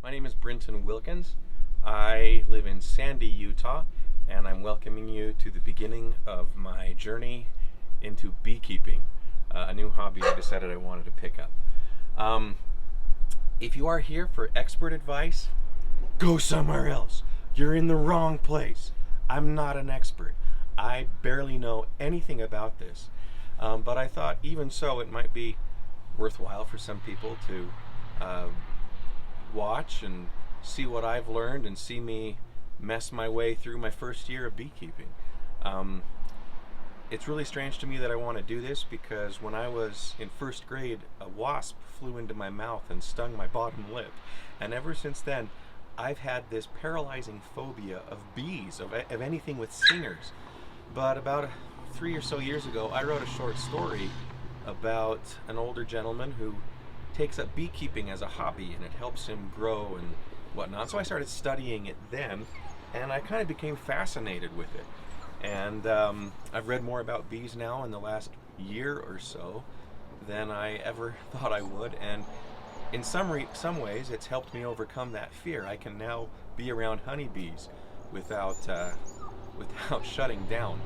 My name is Brinton Wilkins. I live in Sandy, Utah, and I'm welcoming you to the beginning of my journey into beekeeping, a new hobby I decided I wanted to pick up. If you are here for expert advice, go somewhere else. You're in the wrong place. I'm not an expert. I barely know anything about this, but I thought even so it might be worthwhile for some people to watch and see what I've learned and see me mess my way through my first year of beekeeping. It's really strange to me that I want to do this because when I was in first grade, a wasp flew into my mouth and stung my bottom lip. And ever since then, I've had this paralyzing phobia of bees, of anything with stingers. But about 3 or so years ago, I wrote a short story about an older gentleman who takes up beekeeping as a hobby and it helps him grow and whatnot. So I started studying it then, and I kind of became fascinated with it. And I've read more about bees now in the last year or so than I ever thought I would. And in some ways, it's helped me overcome that fear. I can now be around honeybees without shutting down.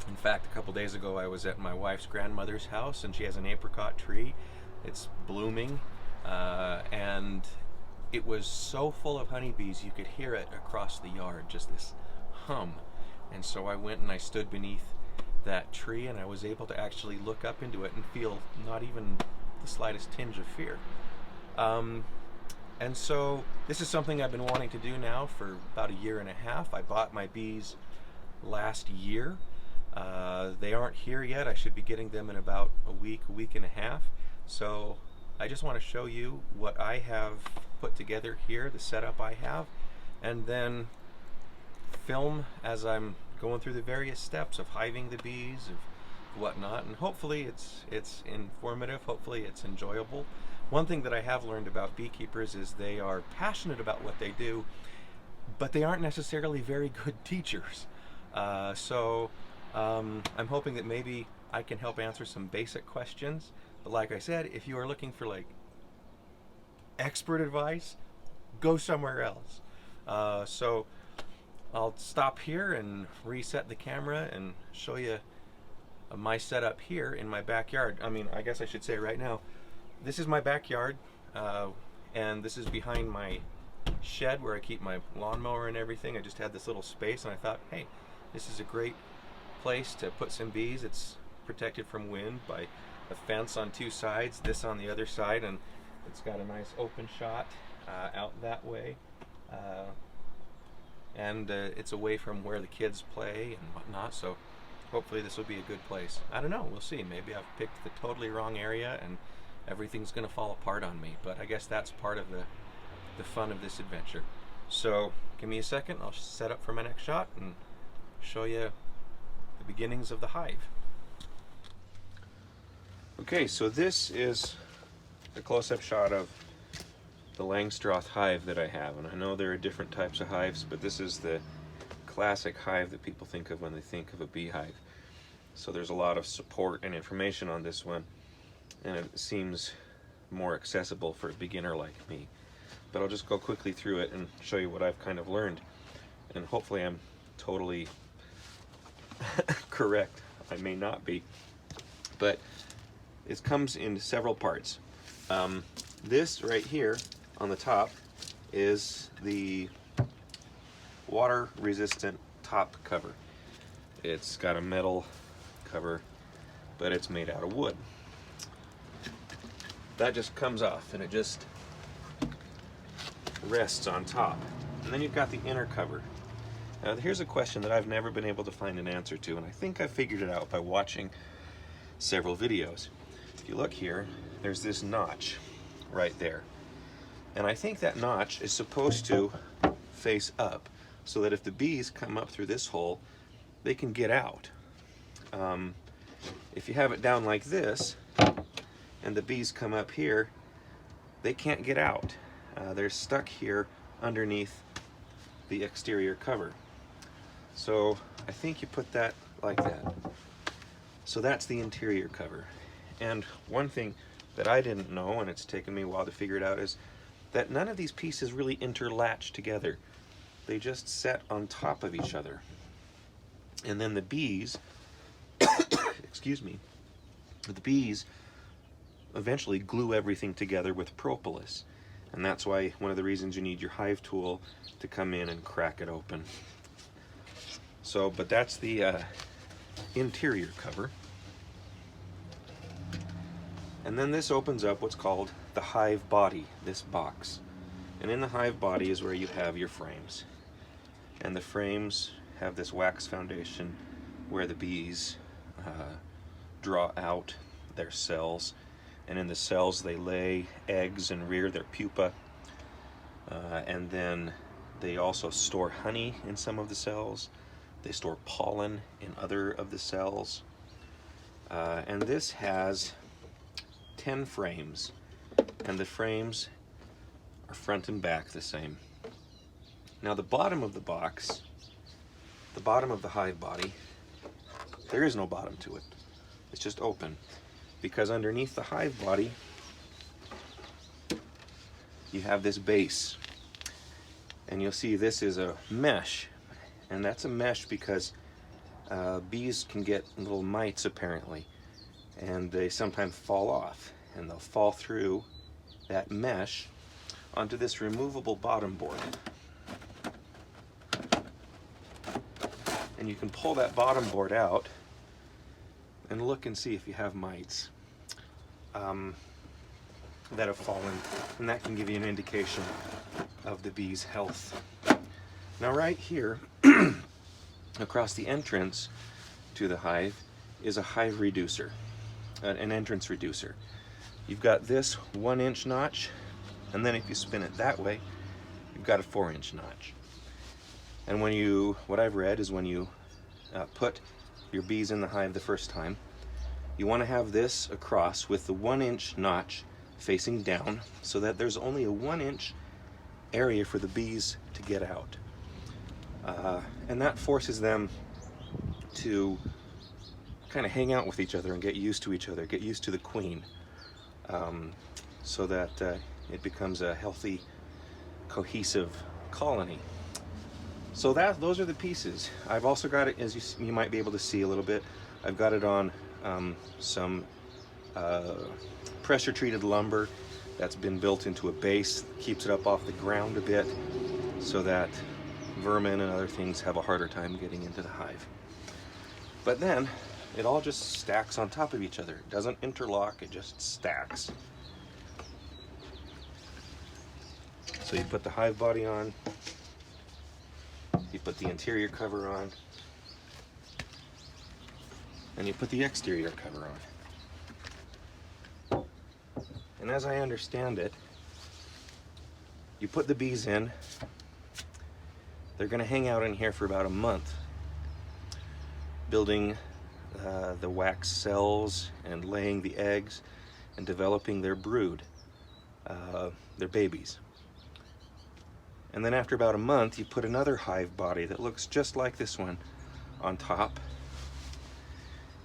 In fact, a couple days ago, I was at my wife's grandmother's house, and she has an apricot tree. It's blooming, and it was so full of honeybees you could hear it across the yard, just this hum. And so I went and I stood beneath that tree, and I was able to actually look up into it and feel not even the slightest tinge of fear. And so this is something I've been wanting to do now for about a year and a half. I bought my bees last year. They aren't here yet. I should be getting them in about a week and a half. So I just want to show you what I have put together here, the setup I have, and then film as I'm going through the various steps of hiving the bees, of whatnot, and hopefully it's informative, hopefully it's enjoyable. One thing that I have learned about beekeepers is they are passionate about what they do, but they aren't necessarily very good teachers. So I'm hoping that maybe I can help answer some basic questions. But like I said, if you are looking for like expert advice, go somewhere else. So I'll stop here and reset the camera and show you my setup here in my backyard. I mean, I guess I should say right now, this is my backyard, and this is behind my shed where I keep my lawnmower and everything. I just had this little space, and I thought, hey, this is a great place to put some bees. It's protected from wind by a fence on two sides, this on the other side, and it's got a nice open shot out that way. And it's away from where the kids play and whatnot, so hopefully this will be a good place. I don't know, we'll see. Maybe I've picked the totally wrong area and everything's going to fall apart on me, but I guess that's part of the fun of this adventure. So give me a second, I'll set up for my next shot and show you the beginnings of the hive. Okay, so this is a close-up shot of the Langstroth Hive that I have, and I know there are different types of hives, but this is the classic hive that people think of when they think of a beehive. So there's a lot of support and information on this one, and it seems more accessible for a beginner like me. But I'll just go quickly through it and show you what I've kind of learned, and hopefully I'm totally correct. I may not be, but it comes in several parts. This right here on the top is the water resistant top cover. It's got a metal cover, but it's made out of wood. That just comes off and it just rests on top. And then you've got the inner cover. Now here's a question that I've never been able to find an answer to, and I think I figured it out by watching several videos. If you look here, there's this notch right there. And I think that notch is supposed to face up so that if the bees come up through this hole, they can get out. If you have it down like this, and the bees come up here, they can't get out. They're stuck here underneath the exterior cover. So I think you put that like that. So that's the interior cover. And one thing that I didn't know, and it's taken me a while to figure it out, is that none of these pieces really interlatch together. They just set on top of each other. And then the bees, excuse me, the bees eventually glue everything together with propolis. And that's why one of the reasons you need your hive tool to come in and crack it open. So, but that's the interior cover. And then this opens up what's called the hive body, this box. And in the hive body is where you have your frames. And the frames have this wax foundation where the bees draw out their cells. And in the cells they lay eggs and rear their pupa. And then they also store honey in some of the cells. They store pollen in other of the cells. And this has 10 frames, and the frames are front and back the same. Now the bottom of the box, the bottom of the hive body, there is no bottom to it. It's just open, because underneath the hive body you have this base, and you'll see this is a mesh, and that's a mesh because bees can get little mites apparently, and they sometimes fall off, and they'll fall through that mesh onto this removable bottom board. And you can pull that bottom board out and look and see if you have mites that have fallen, and that can give you an indication of the bee's health. Now right here across the entrance to the hive is a hive reducer, an entrance reducer. You've got this 1-inch notch, and then if you spin it that way, you've got a 4-inch notch. And when you, what I've read is when you put your bees in the hive the first time, you want to have this across with the 1-inch notch facing down so that there's only a 1-inch area for the bees to get out. And that forces them to kind of hang out with each other and get used to each other, get used to the queen, so that it becomes a healthy, cohesive colony. So those are the pieces. I've also got it, as you might be able to see a little bit, I've got it on some pressure-treated lumber that's been built into a base, keeps it up off the ground a bit so that vermin and other things have a harder time getting into the hive. But then it all just stacks on top of each other. It doesn't interlock, it just stacks. So you put the hive body on, you put the interior cover on, and you put the exterior cover on. And as I understand it, you put the bees in, they're going to hang out in here for about a month, building the wax cells and laying the eggs and developing their brood, their babies. And then after about a month, you put another hive body that looks just like this one on top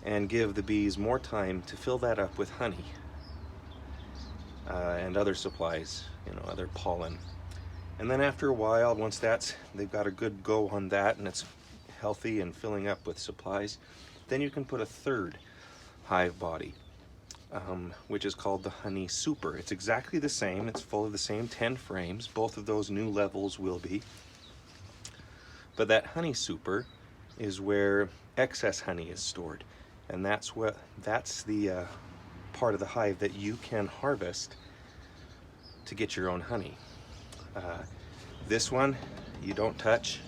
and give the bees more time to fill that up with honey and other supplies, other pollen. And then after a while, once they've got a good go on that and it's healthy and filling up with supplies, then you can put a third hive body, which is called the honey super. It's exactly the same. It's full of the same 10 frames. Both of those new levels will be. But that honey super is where excess honey is stored. And that's the part of the hive that you can harvest to get your own honey. This one, you don't touch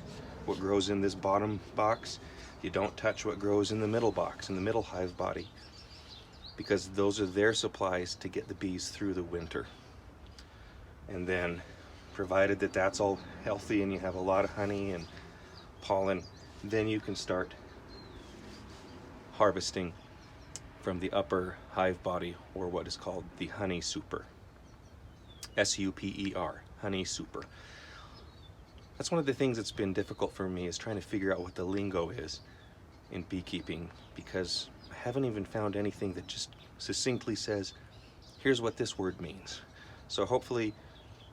what grows in this bottom box. You don't touch what grows in the middle box, in the middle hive body, because those are their supplies to get the bees through the winter. And then, provided that that's all healthy and you have a lot of honey and pollen, then you can start harvesting from the upper hive body, or what is called the honey super. S-U-P-E-R, honey super. That's one of the things that's been difficult for me, is trying to figure out what the lingo is in beekeeping, because I haven't even found anything that just succinctly says, here's what this word means. So hopefully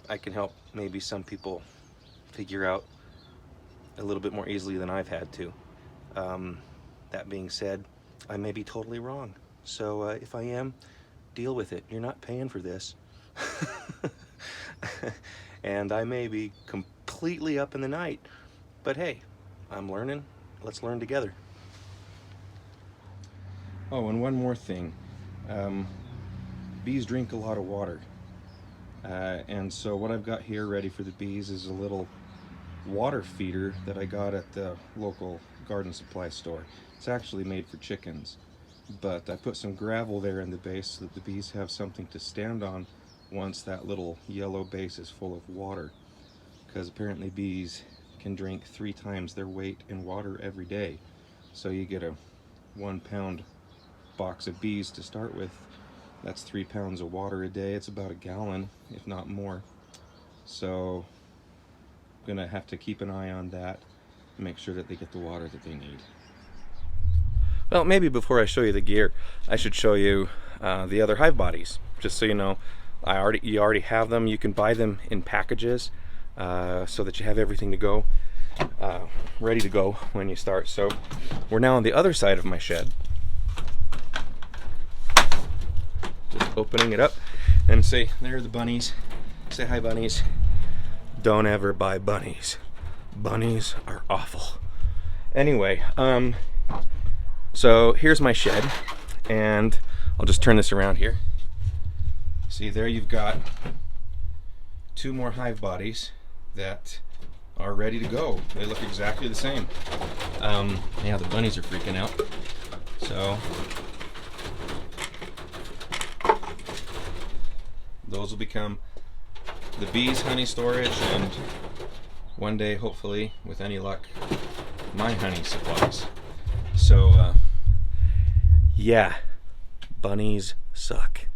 I can help maybe some people figure out a little bit more easily than I've had to. That being said, I may be totally wrong. So if I am, deal with it. You're not paying for this. And I may be completely up in the night, but hey, I'm learning. Let's learn together. Oh, and one more thing. Bees drink a lot of water. And so what I've got here ready for the bees is a little water feeder that I got at the local garden supply store. It's actually made for chickens, but I put some gravel there in the base so that the bees have something to stand on once that little yellow base is full of water, because apparently bees can drink 3 times their weight in water every day. So you get a 1 pound box of bees to start with. That's 3 pounds of water a day. It's about a gallon, if not more. So I'm gonna have to keep an eye on that and make sure that they get the water that they need. Well, maybe before I show you the gear, I should show you the other Hive Bodies, just so you know. You already have them. You can buy them in packages so that you have everything to go, ready to go when you start. So we're now on the other side of my shed. Just opening it up and say, there are the bunnies. Say hi, bunnies. Don't ever buy bunnies. Bunnies are awful. Anyway, so here's my shed, and I'll just turn this around here. See, there you've got 2 more Hive Bodies that are ready to go. They look exactly the same. Yeah, the bunnies are freaking out. So those will become the bees' honey storage, and one day, hopefully, with any luck, my honey supplies. So yeah, bunnies suck.